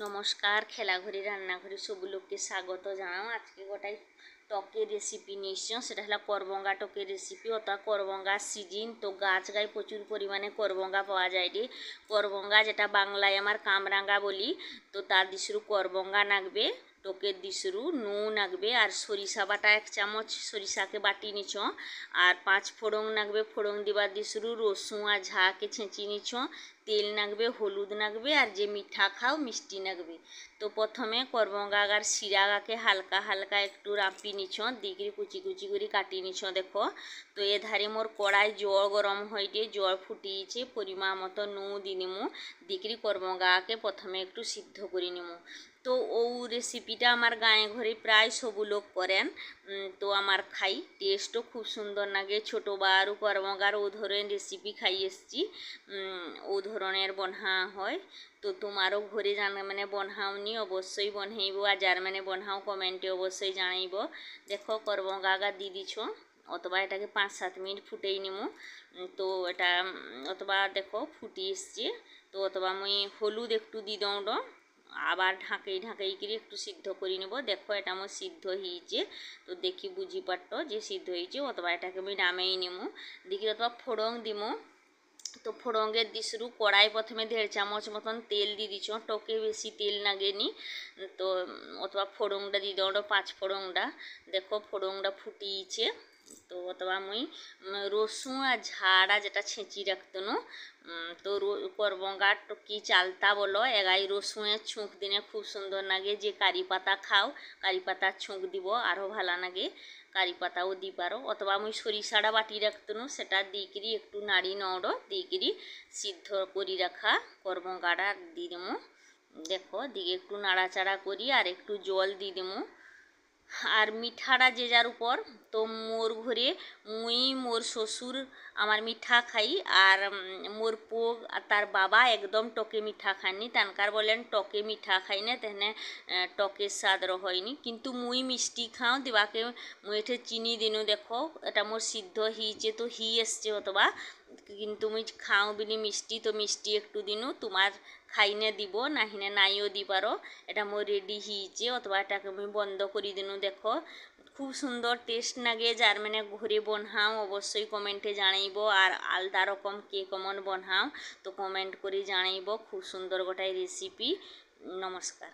নমস্কার, খেলাঘড়ি রান্নাঘরে সবু লোককে স্বাগত জানাও। আজকে গোটাই টকের রেসিপি নিশ্চ, সেটা হলো করবঙ্গা টকের রেসিপি। অর্থাৎ করবঙ্গা সিজন তো গাছ গায়ে প্রচুর পরিমাণে করবঙ্গা পাওয়া যায় রে। করবঙ্গা যেটা বাংলায় আমার কামরাঙ্গা বলি, তো তার দিশরু করবঙ্গা নাগবে, টকের দিশরু নুন নাগবে, আর সরিষা বাটা 1 চামচ সরিষাকে বাটি নিছ, আর 5 ফোড়ন নাগবে। ফোড়ন দিবার দিশরু রসুন আর ঝাকে ছেঁচি নিছ, তেল নাগবে, হলুদ নাগবে, আর যে মিঠা খাও মিষ্টি নাগবে। তো প্রথমে করবঙ্গা আর শিরাগাকে হালকা হালকা একটু রাঁপি নিছ, দিগরি কুচি কুচি করে কাটি নিছ। দেখো, তো এ ধারে মোর কড়াই জল গরম হইতে জল ফুটিয়েছে, পরিমাণ মতো নুন দিনিমু, দিগরি করবঙ্গাকে প্রথমে একটু সিদ্ধ করে নিমু। তো ও রেসিপিটা আমার গায়ে ঘরে প্রায় সবু লোক করেন, তো আমার খাই, টেস্টও খুব সুন্দর লাগে। ছোটো বারও করবঙ্গার ও ধরনের রেসিপি খাই এসছি, ও ধরনের বনহা হয়। তো তোমারও ঘরে মানে বনহাওনি অবশ্যই বনহাইব, আর যার মানে বনহাও কমেন্টে অবশ্যই জানাইব। দেখো করবঙ্গা দি দিছ, অথবা এটাকে 5-7 মিনিট ফুটেই নিমু। তো এটা অথবা দেখো ফুটি এসছে, তো অথবা মুই হলুদ একটু দি দৌড়, আবার ঢাকাই করে একটু সিদ্ধ করে নেব। দেখো এটা আমার সিদ্ধ হয়েছে, তো দেখি বুঝি পারতো যে সিদ্ধ হয়েছে। অথবা এটাকে আমি নামেই নেবো, দেখি অথবা ফোড়ন দিমু। তো ফোড়ঙ্গের দিশরু কড়াই প্রথমে 1.5 চামচ মতন তেল দিয়ে দিছ, টকে বেশি তেল লাগেনি। তো অথবা ফোড়নটা দিয়ে দাও, 5 ফোড়নটা। দেখো ফোড়নটা ফুটিয়েছে, তো অথবা মুই রসুন আর ঝাড়া যেটা ছেঁচি রাখতো না, তো করবঙ্গার টকি চালতা বলো এগাই রসুনের ছুঁক দিনে খুব সুন্দর লাগে। যে কারি পাতা খাও, কারি পাতার ছুঁক দিব আরও ভালো লাগে, কারি পাতাও দি পারো। অথবা মুই সরিষাটা বাটি রাখতো না, সেটা দিকরি একটু নাড়ি নড়ো দিকরি সিদ্ধ করি রাখা করবঙ্গাটা দিয়ে দেবো। দেখো দিকে একটু নাড়াচাড়া করি আর একটু জল দিয়ে দেবো। আর মিঠাটা যে যার উপর, তো মোর ঘরে মুই মোর শ্বশুর আমার মিঠা খাই, আর মোর পোগ আর তার বাবা একদম টকে মিঠা খাননি, তানকার বলেন টকে মিঠা খাই না, তেনে টকের স্বাদ হয়নি। কিন্তু মুই মিষ্টি খাও দিবাকে মুই এঠে চিনি দিনু। দেখো এটা মোর সিদ্ধ হয়েছে, তো হি এসছে অথবা, কিন্তু মুই খাও বিলি মিষ্টি, তো মিষ্টি একটু দিনু। তোমার খাইনে দিব নাহিনে নাইও দি পারো। এটা মোর রেডি হয়েছে, অথবা এটাকে আমি বন্ধ করে দিনু। দেখো খুব সুন্দর টেস্ট লাগে। যার মানে ঘরে বনহাও অবশ্যই কমেন্টে জানাইব, আর আলাদা রকম কে কেমন বনহাও তো কমেন্ট করে জানাইব। খুব সুন্দর গোটাই রেসিপি। নমস্কার।